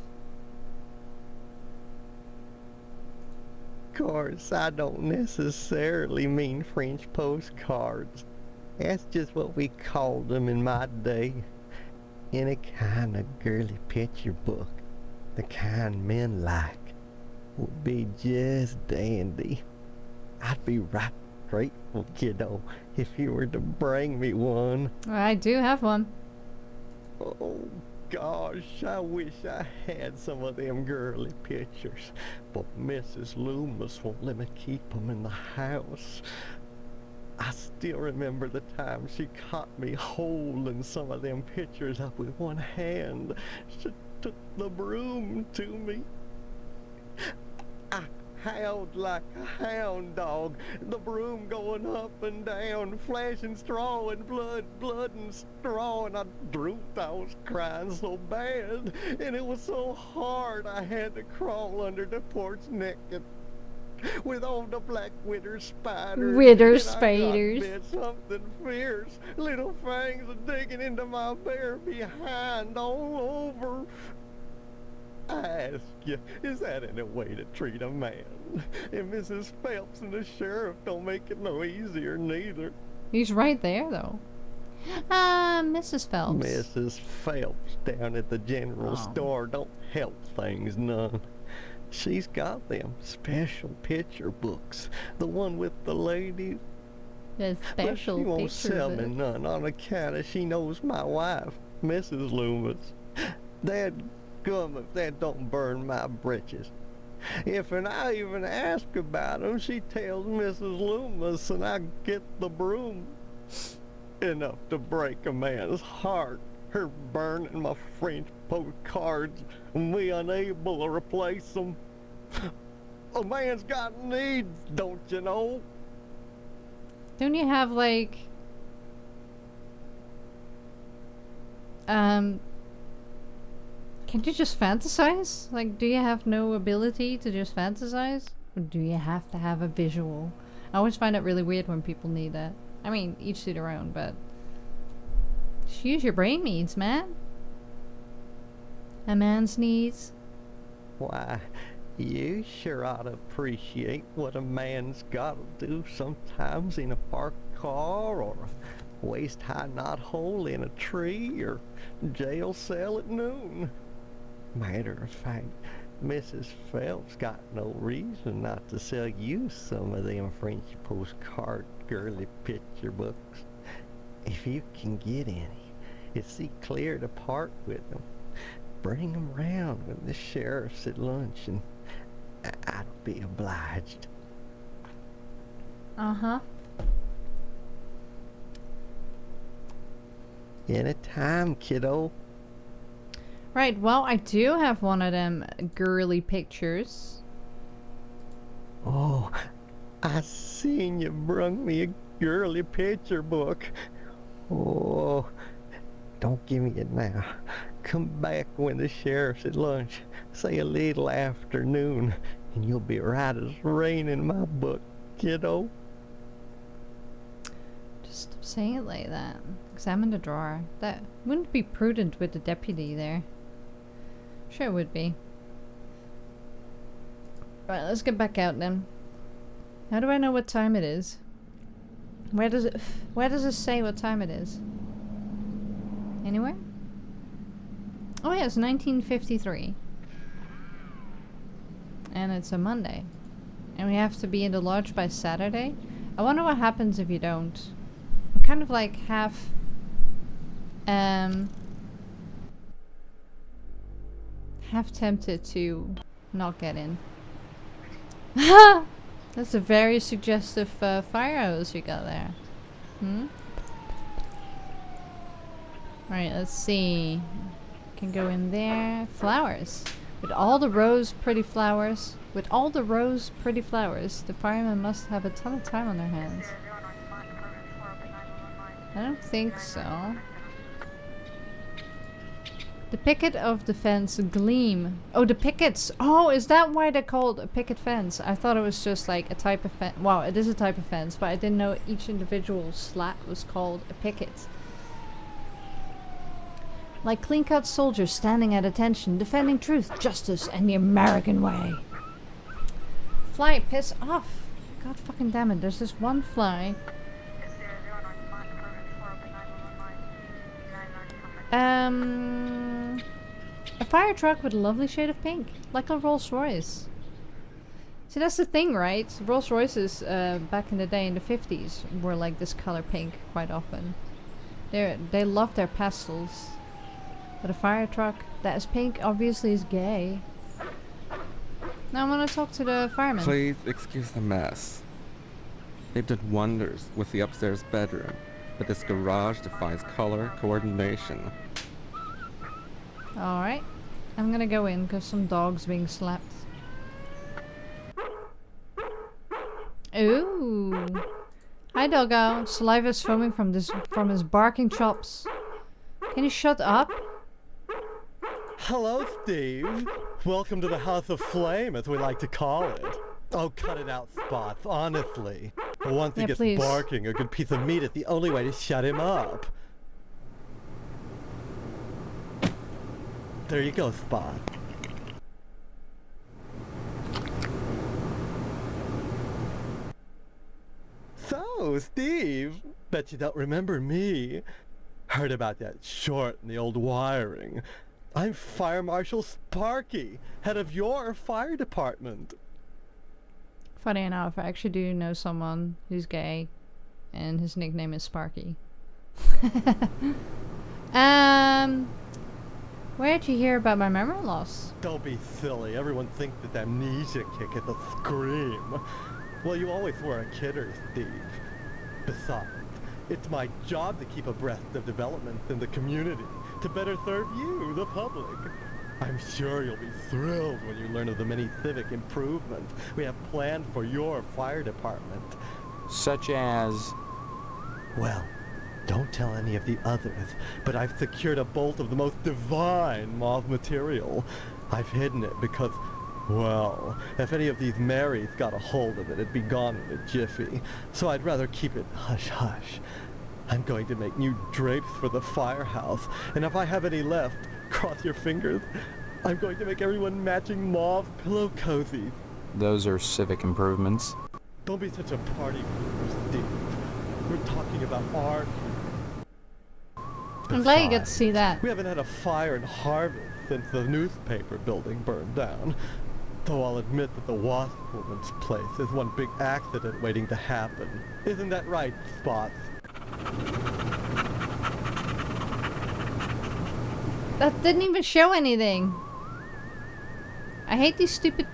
Of course, I don't necessarily mean French postcards. That's just what we called them in my day. Any kind of girly picture book, the kind men like, would be just dandy. I'd be right grateful, kiddo, if you were to bring me one. I do have one. Oh gosh, I wish I had some of them girly pictures, but Mrs. Loomis won't let me keep 'em in the house. I still remember the time she caught me holding some of them pictures up with one hand. She took the broom to me. I howled like a hound dog, the broom going up and down, flashing straw and blood and straw, and I drooped. I was crying so bad, and it was so hard I had to crawl under the porch naked. with all the black witter spiders. Witter and spiders. I got bit something fierce. Little fangs are digging into my bare behind all over. I ask you, is that any way to treat a man? And Mrs. Phelps and the sheriff don't make it no easier neither. He's right there, though. Mrs. Phelps. Mrs. Phelps down at the general store don't help things none. She's got them special picture books. The one with the ladies. The special But she won't picture sell me book. none on account of she knows my wife, Mrs. Loomis. Dad gum if that don't burn my britches. If and I even ask about 'em, she tells Mrs. Loomis and I get the broom. Enough to break a man's heart. Her burning my French postcards and me unable to replace them. A man's got needs, don't you know? Don't you have, like... Can't you just fantasize? Like, do you have no ability to just fantasize? Or do you have to have a visual? I always find it really weird when people need that. I mean, each to their own, but... just use your brain needs, man. A man's needs. Why, you sure ought to appreciate what a man's gotta do sometimes in a parked car, or a waist-high knothole in a tree, or jail cell at noon. Matter of fact, Mrs. Phelps got no reason not to sell you some of them French postcard girly picture books. If you can get any, and see clear to part with them, bring them round when the sheriff's at lunch, and I'd be obliged. Uh-huh. Anytime, kiddo. Right, well, I do have one of them girly pictures. Oh, I seen you brung me a girly picture book. Oh, don't give me it now. Come back when the sheriff's at lunch, say a little afternoon, and you'll be right as rain in my book, kiddo. Just stop saying it like that. Examine the drawer. That wouldn't be prudent with the deputy there. Sure it would be. Right, let's get back out then. How do I know what time it is? Where does it say what time it is? Anywhere? Oh yeah, it's 1953. And it's a Monday. And we have to be in the lodge by Saturday. I wonder what happens if you don't. I'm kind of like half tempted to not get in. That's a very suggestive fire hose you got there. Right, let's see. Can go in there. Flowers. With all the rose pretty flowers. With all the rose pretty flowers, the firemen must have a ton of time on their hands. I don't think so. The picket of the fence gleam. Oh, the pickets! Oh, is that why they're called a picket fence? I thought it was just like a type of fence. Wow, it is a type of fence, but I didn't know each individual slat was called a picket. Like clean-cut soldiers standing at attention, defending truth, justice, and the American way. Fly, piss off! God fucking damn it, there's this one fly. A fire truck with a lovely shade of pink, like a Rolls Royce. See, that's the thing, right? Rolls Royces back in the day in the 50s were like this color pink quite often. They love their pastels. But a fire truck that is pink obviously is gay. Now I want to talk to the fireman. Please excuse the mess. They've done wonders with the upstairs bedroom, but this garage defies color coordination. Alright. I'm gonna go in because some dog's being slapped. Ooh. Hi, doggo. Saliva's foaming from his barking chops. Can you shut up? Hello, Steve. Welcome to the House of Flame, as we like to call it. Oh, cut it out, Spots, honestly. Once he Yeah, gets please. barking, a good piece of meat is the only way to shut him up. There you go, Spot. So, Steve, bet you don't remember me. Heard about that short in the old wiring. I'm Fire Marshal Sparky, head of your fire department. Funny enough, I actually do know someone who's gay, and his nickname is Sparky. Where'd you hear about my memory loss? Don't be silly. Everyone thinks that amnesia kick is a scream. Well, you always were a kidder, Steve. Besides, it's my job to keep abreast of developments in the community, to better serve you, the public. I'm sure you'll be thrilled when you learn of the many civic improvements we have planned for your fire department. Such as... Well, don't tell any of the others, but I've secured a bolt of the most divine moth material. I've hidden it because, well, if any of these Marys got a hold of it, it'd be gone in a jiffy. So I'd rather keep it hush-hush. I'm going to make new drapes for the firehouse, and if I have any left, cross your fingers, I'm going to make everyone matching mauve pillow cozies. Those are civic improvements. Don't be such a party pooper, Steve. We're talking about our... I'm glad you get to see that. We haven't had a fire in Harvest since the newspaper building burned down. Though I'll admit that the Wasp Woman's place is one big accident waiting to happen. Isn't that right, Spots? That didn't even show anything. I hate these stupid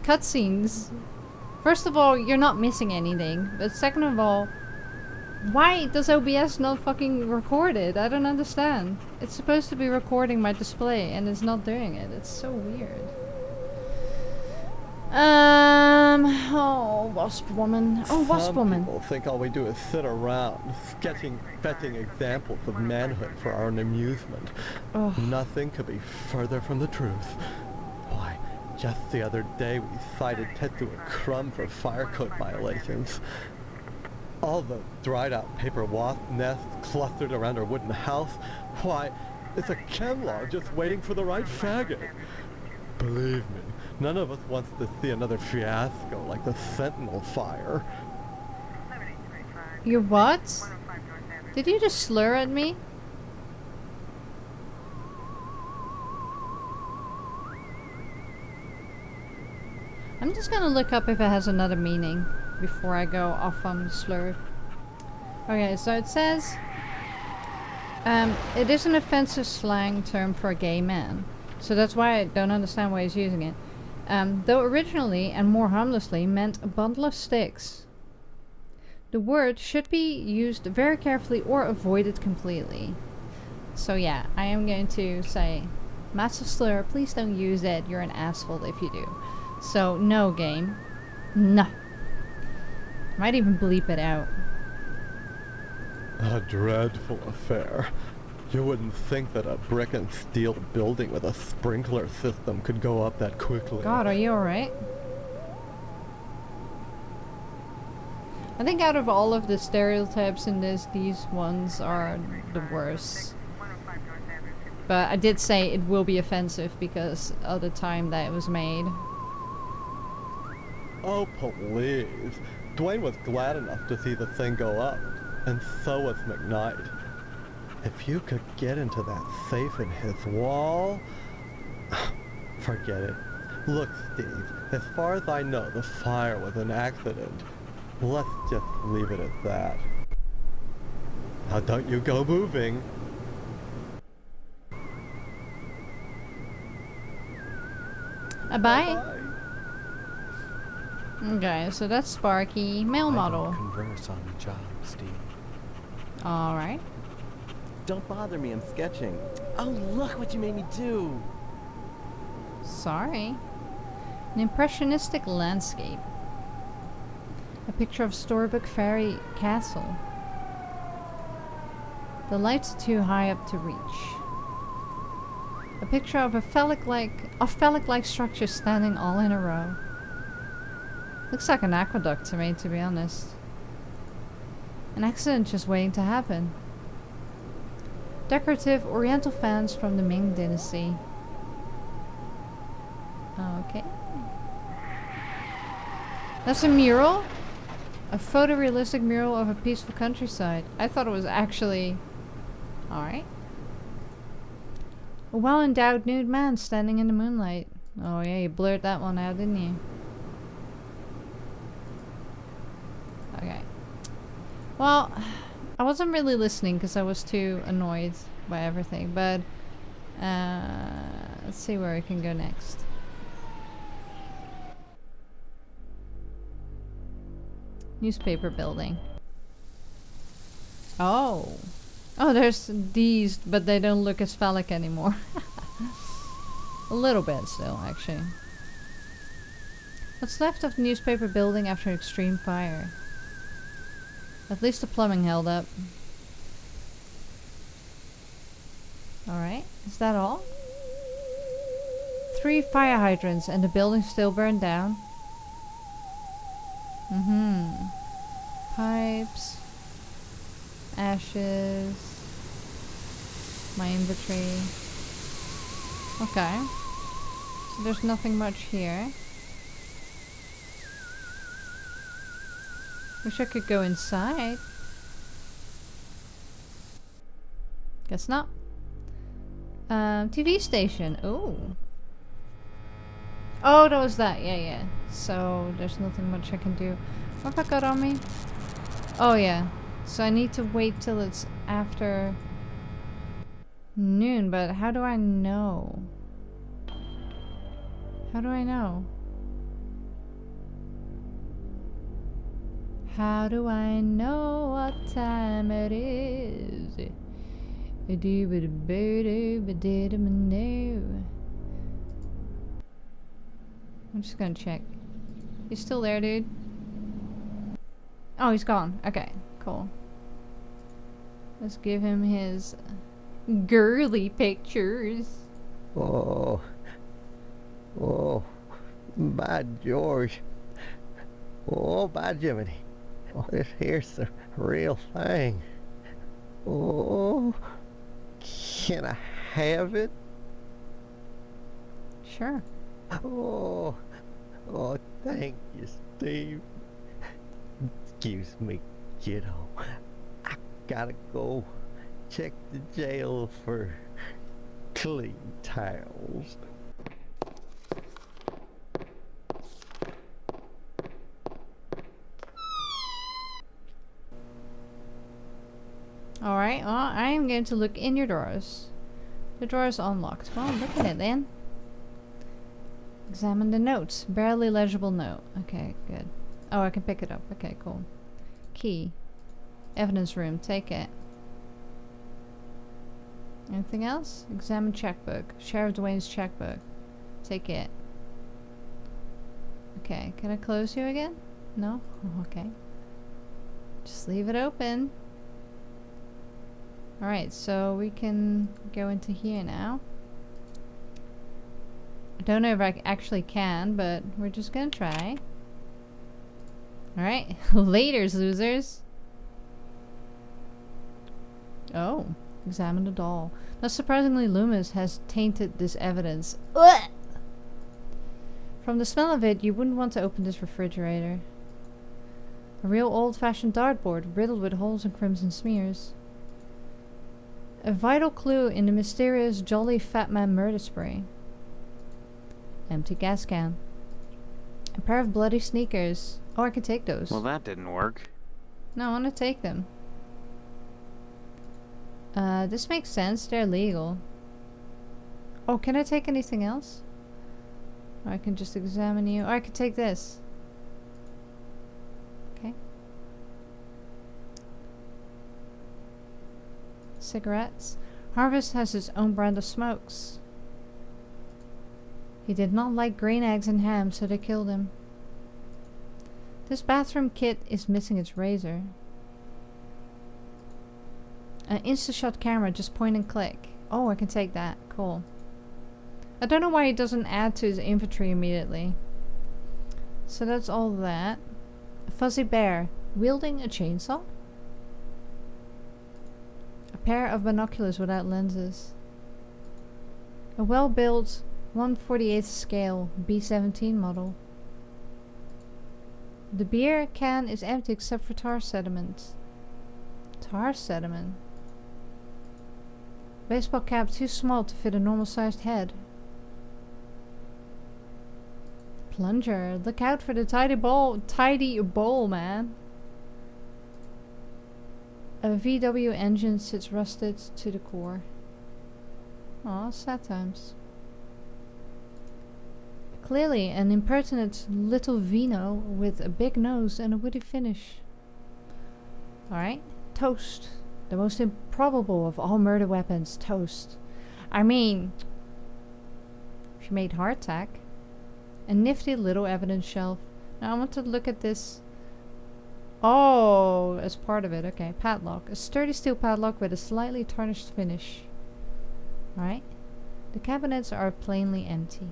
cutscenes. First of all, you're not missing anything. But second of all, why does OBS not fucking record it? I don't understand. It's supposed to be recording my display and it's not doing it. It's so weird. Oh, Wasp Woman. Oh, Wasp Woman. Some people think all we do is sit around, fetching examples of manhood for our own amusement. Ugh. Nothing could be further from the truth. Why, just the other day we cited Tetsuo Crumb for fire code violations. All the dried out paper wasp nests clustered around our wooden house. Why, it's a chemlog just waiting for the right faggot. Believe me, none of us wants to see another fiasco like the Sentinel fire. You what? Did you just slur at me? I'm just gonna look up if it has another meaning before I go off on slur. Okay, so it says it is an offensive slang term for a gay man. So that's why I don't understand why he's using it. Though originally and more harmlessly meant a bundle of sticks. The word should be used very carefully or avoided completely. So yeah, I am going to say, massive slur, please don't use it. You're an asshole if you do. So no, game. No. Might even bleep it out. A dreadful affair. You wouldn't think that a brick and steel building with a sprinkler system could go up that quickly. God, are you alright? I think out of all of the stereotypes in this, these ones are the worst. But I did say it will be offensive because of the time that it was made. Oh, please. Dwayne was glad enough to see the thing go up, and so was McKnight. If you could get into that safe in his wall... Forget it. Look, Steve, as far as I know, the fire was an accident. Let's just leave it at that. Now don't you go moving. Bye. Okay, so that's Sparky, male model. Converse on the job, Steve. Alright. Don't bother me, I'm sketching. Oh, look what you made me do! Sorry. An impressionistic landscape. A picture of Storybook Fairy Castle. The lights are too high up to reach. A picture of a phallic-like structure standing all in a row. Looks like an aqueduct to me, to be honest. An accident just waiting to happen. Decorative oriental fans from the Ming Dynasty. Okay. That's a mural? A photorealistic mural of a peaceful countryside. I thought it was actually... Alright. A well-endowed nude man standing in the moonlight. Oh yeah, you blurred that one out, didn't you? Okay. Well, I wasn't really listening because I was too annoyed by everything, but let's see where we can go next. Newspaper building. Oh. Oh, there's these, but they don't look as phallic anymore. A little bit still, actually. What's left of the newspaper building after an extreme fire? At least the plumbing held up. Alright, is that all? 3 fire hydrants and the building still burned down. Pipes. Ashes. My inventory. Okay. So there's nothing much here. Wish I could go inside. Guess not. TV station. Oh. Oh, that was that. Yeah, yeah. So there's nothing much I can do. What have I got on me? Oh, yeah. So I need to wait till it's after noon, but how do I know? How do I know? How do I know what time it is? I'm just gonna check. He's still there, dude? Oh, he's gone. Okay, cool. Let's give him his girly pictures. Oh. Oh. By George. Oh, by Jiminy. Oh, this here's the real thing. Oh. Can I have it? Sure. Oh. Oh, thank you, Steve. Excuse me, kiddo. I gotta go check the jail for clean towels. Alright, well, I am going to look in your drawers. The drawer is unlocked. Well, look at it then. Examine the notes. Barely legible note. Okay, good. Oh, I can pick it up. Okay, cool. Key. Evidence room. Take it. Anything else? Examine checkbook. Sheriff Dwayne's checkbook. Take it. Okay, can I close you again? No? Oh, okay. Just leave it open. Alright, so we can go into here now. I don't know if I actually can, but we're just gonna try. Alright, laters, losers. Oh, examine the doll. Now, surprisingly, Loomis has tainted this evidence. Ugh! From the smell of it, you wouldn't want to open this refrigerator. A real old-fashioned dartboard, riddled with holes and crimson smears. A vital clue in the mysterious Jolly Fat Man murder spree. Empty gas can. A pair of bloody sneakers. Oh, I can take those. Well, that didn't work. No, I want to take them. This makes sense. They're legal. Oh, can I take anything else? Or I can just examine you. Or I could take this. Okay. Cigarettes. Harvest has his own brand of smokes. He did not like green eggs and ham, so they killed him. This bathroom kit is missing its razor. An Instashot camera, just point and click. Oh, I can take that. Cool. I don't know why he doesn't add to his inventory immediately. So that's all that. A fuzzy bear wielding a chainsaw. A pair of binoculars without lenses. A well-built 1/48 scale B-17 model. The beer can is empty except for tar sediment. Tar sediment? Baseball cap too small to fit a normal-sized head. Plunger. Look out for the tidy bowl, man. A VW engine sits rusted to the core. Aw, sad times. Clearly an impertinent little vino with a big nose and a witty finish. Alright. Toast. The most improbable of all murder weapons. Toast. I mean, she made hardtack. A nifty little evidence shelf. Now I want to look at this. Oh, as part of it. Okay, padlock. A sturdy steel padlock with a slightly tarnished finish. Alright. The cabinets are plainly empty.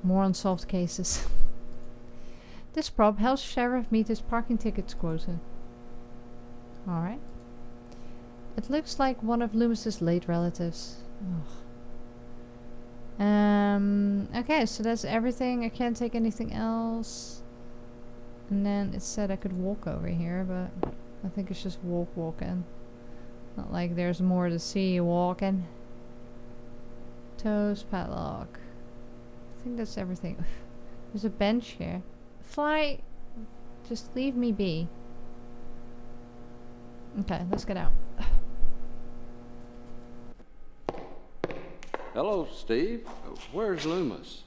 More unsolved cases. This prop helps Sheriff meet his parking tickets quota. Alright. It looks like one of Loomis's late relatives. Okay, so that's everything. I can't take anything else. And then it said I could walk over here, but I think it's just walking. Not like there's more to see walking. Toast, padlock. I think that's everything. There's a bench here. Fly, just leave me be. Okay, let's get out. Hello, Steve. Where's Loomis?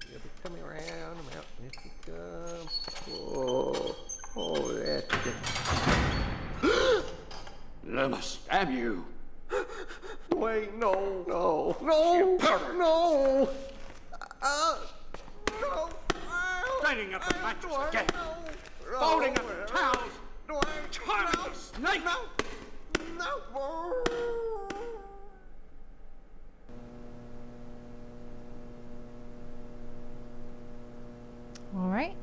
He'll be coming around the mountain if he comes. Oh, that's it. Loomis, damn you! Wait, no. You pervert! No! No! Lighting up the mattress again! Folding up the towels! Charming snake! No! Alright.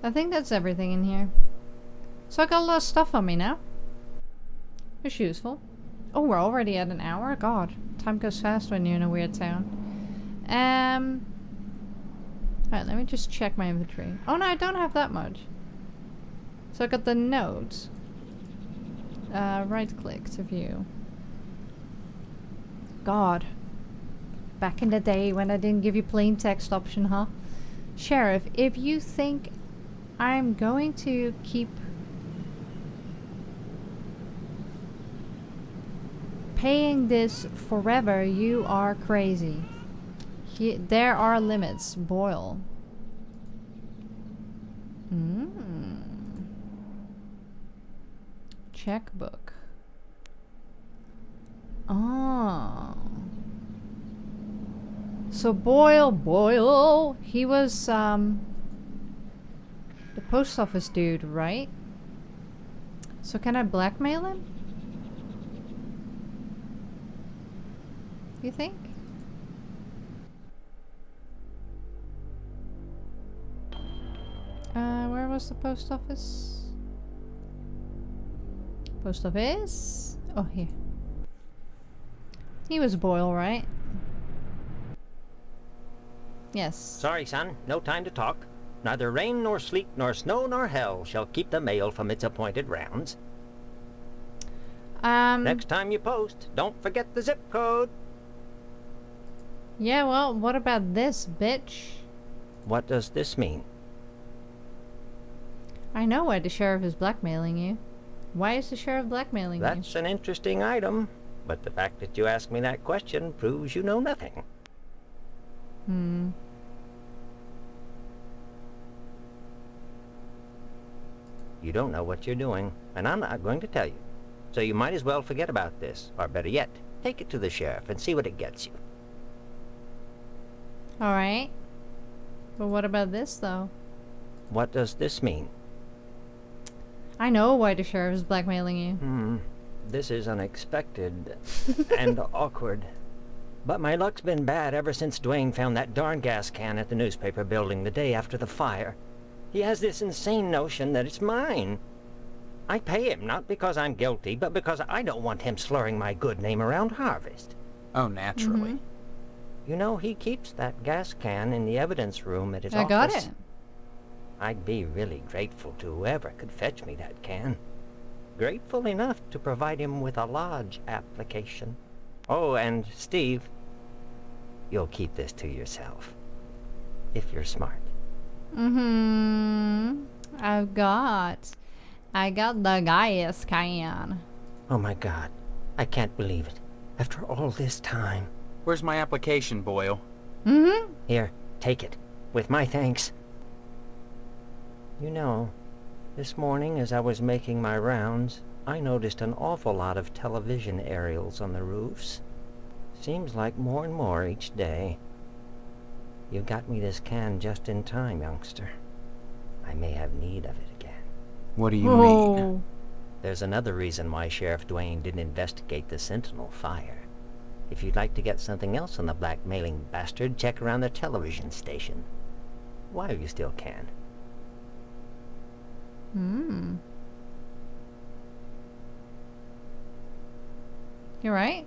I think that's everything in here. So I got a lot of stuff on me now. It's useful. Oh, we're already at an hour? God, time goes fast when you're in a weird town. Alright, let me just check my inventory. Oh no, I don't have that much. So I got the note. Right click to view. God. Back in the day when I didn't give you plain text option, huh? Sheriff, if you think I'm going to keep paying this forever, you are crazy. There are limits. Boil. Checkbook. Oh. So Boyle, he was the post office dude, right? So can I blackmail him? You think? Where was the post office? Post office? Oh, here. He was Boyle, right? Yes. Sorry, son. No time to talk. Neither rain nor sleet nor snow nor hell shall keep the mail from its appointed rounds. Next time you post, don't forget the zip code. Yeah, well, what about this, bitch? What does this mean? I know why the sheriff is blackmailing you. Why is the sheriff blackmailing you? That's an interesting item, but the fact that you asked me that question proves you know nothing. You don't know what you're doing, and I'm not going to tell you. So you might as well forget about this, or better yet, take it to the sheriff and see what it gets you. Alright. But what about this, though? What does this mean? I know why the sheriff is blackmailing you. This is unexpected and awkward. But my luck's been bad ever since Dwayne found that darn gas can at the newspaper building the day after the fire. He has this insane notion that it's mine. I pay him not because I'm guilty, but because I don't want him slurring my good name around Harvest. Oh, naturally. You know, he keeps that gas can in the evidence room at his I office. got it. I'd be really grateful to whoever could fetch me that can. Grateful enough to provide him with a lodge application. Oh, and Steve, you'll keep this to yourself. If you're smart. I got the gas can. Oh my God. I can't believe it. After all this time. Where's my application, Boyle? Here, take it. With my thanks. You know, this morning as I was making my rounds, I noticed an awful lot of television aerials on the roofs. Seems like more and more each day. You got me this can just in time, youngster. I may have need of it again. What do you mean? There's another reason why Sheriff Dwayne didn't investigate the Sentinel fire. If you'd like to get something else on the blackmailing bastard, check around the television station. While you still can. You're right.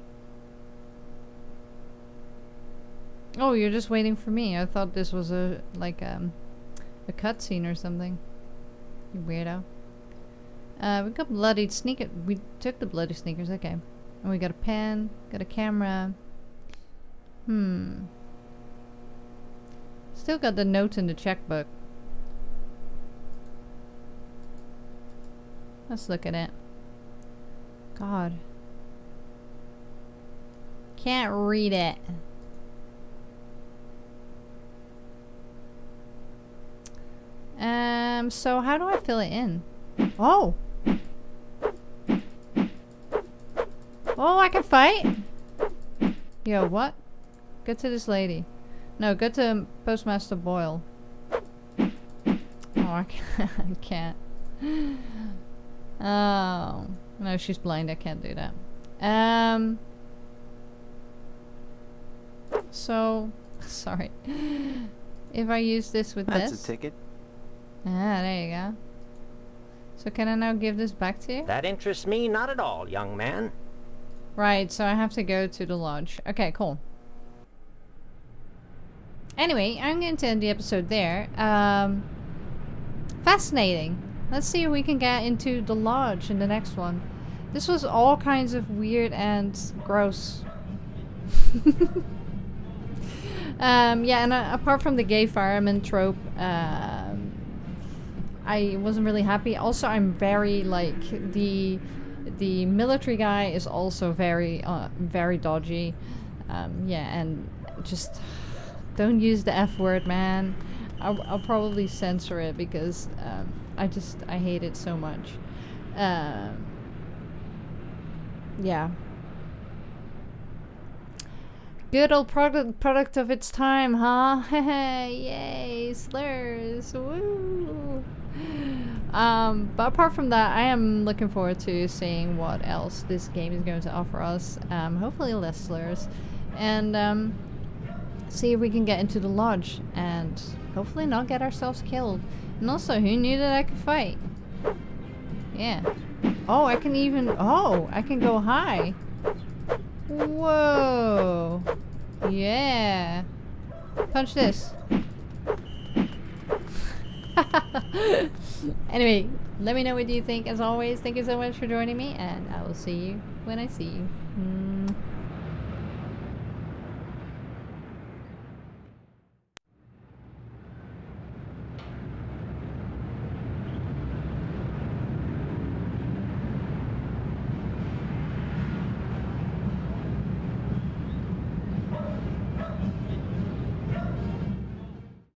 Oh, you're just waiting for me. I thought this was a cutscene or something. You weirdo. We got bloodied sneakers. We took the bloody sneakers. Okay. And we got a pen. Got a camera. Still got the note in the checkbook. Let's look at it. God. Can't read it. So how do I fill it in? Oh! Oh, I can fight? Yo, what? Go to this lady. No, go to Postmaster Boyle. Oh, I can't. Oh. No, she's blind. I can't do that. So, sorry. If I use this with this. That's a ticket. Ah, there you go. So can I now give this back to you? That interests me not at all, young man. Right, so I have to go to the lodge. Okay, cool. Anyway, I'm going to end the episode there. Fascinating. Let's see if we can get into the lodge in the next one. This was all kinds of weird and gross. Yeah, and apart from the gay fireman trope, I wasn't really happy. Also, I'm very, like, the military guy is also very dodgy. Yeah, and just don't use the F word, man. I'll probably censor it because I hate it so much. Yeah. Good old product of its time, huh? Yay, slurs, woo! But apart from that, I am looking forward to seeing what else this game is going to offer us. Hopefully less slurs. And see if we can get into the lodge and hopefully not get ourselves killed. And also, who knew that I could fight? Yeah. Oh, I can even... Oh, I can go high. Whoa. Yeah. Punch this. Anyway, let me know what you think. As always, thank you so much for joining me, and I will see you when I see you.